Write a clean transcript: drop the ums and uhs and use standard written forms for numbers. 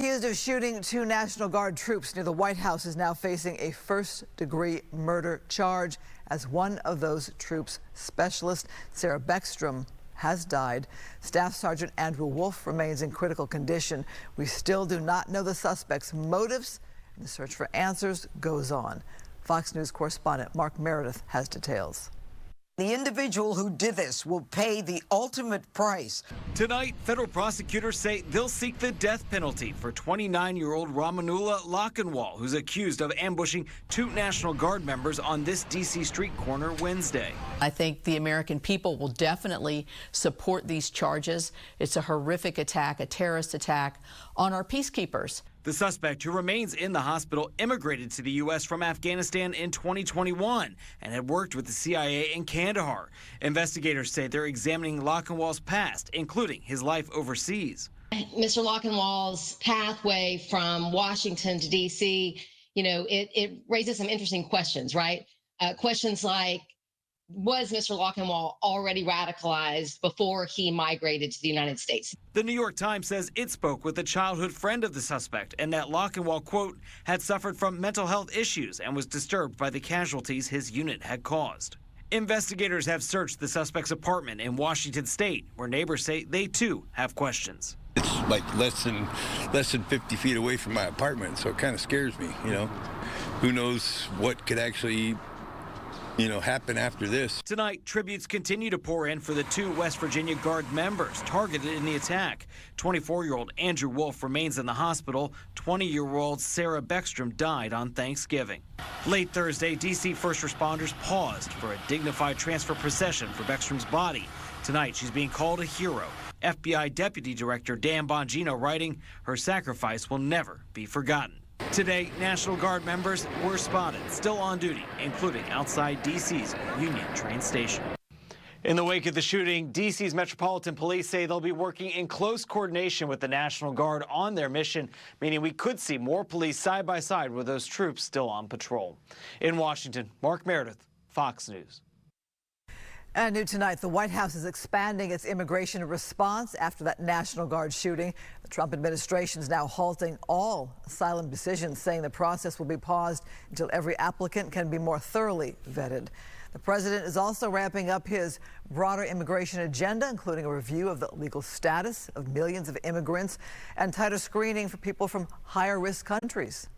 Accused of shooting two National Guard troops near the White House is now facing a first-degree murder charge as one of those troops' specialists, Sarah Beckstrom, has died. Staff Sergeant Andrew Wolf remains in critical condition. We still do not know the suspect's motives, and the search for answers goes on. Fox News correspondent Mark Meredith has details. The individual who did this will pay the ultimate price. Tonight, federal prosecutors say they'll seek the death penalty for 29-year-old Rahmanullah Lakanwal, who's accused of ambushing two National Guard members on this D.C. street corner Wednesday. I think the American people will definitely support these charges. It's a horrific attack, a terrorist attack on our peacekeepers. The suspect, who remains in the hospital, immigrated to the U.S. from Afghanistan in 2021 and had worked with the CIA in Kandahar. Investigators say they're examining Lakanwal's past, including his life overseas. Mr. Lakanwal's pathway from Washington to D.C., it raises some interesting questions, right? Questions like, was Mr. Lakanwal already radicalized before he migrated to the United States? The New York Times says it spoke with a childhood friend of the suspect and that Lakanwal, quote, had suffered from mental health issues and was disturbed by the casualties his unit had caused. Investigators have searched the suspect's apartment in Washington State, where neighbors say they, too, have questions. It's like less than 50 feet away from my apartment, so it kind of scares me, Who knows what could actually happen after this. Tonight, tributes continue to pour in for the two West Virginia Guard members targeted in the attack. 24-year-old Andrew Wolf remains in the hospital. 20-year-old Sarah Beckstrom died on Thanksgiving. Late Thursday, D.C. first responders paused for a dignified transfer procession for Beckstrom's body. Tonight, she's being called a hero. FBI Deputy Director Dan Bongino writing, her sacrifice will never be forgotten. Today, National Guard members were spotted, still on duty, including outside D.C.'s Union train station. In the wake of the shooting, D.C.'s Metropolitan Police say they'll be working in close coordination with the National Guard on their mission, meaning we could see more police side by side with those troops still on patrol. In Washington, Mark Meredith, Fox News. And new tonight, the White House is expanding its immigration response after that National Guard shooting. The Trump administration is now halting all asylum decisions, saying the process will be paused until every applicant can be more thoroughly vetted. The president is also ramping up his broader immigration agenda, including a review of the legal status of millions of immigrants and tighter screening for people from higher risk countries.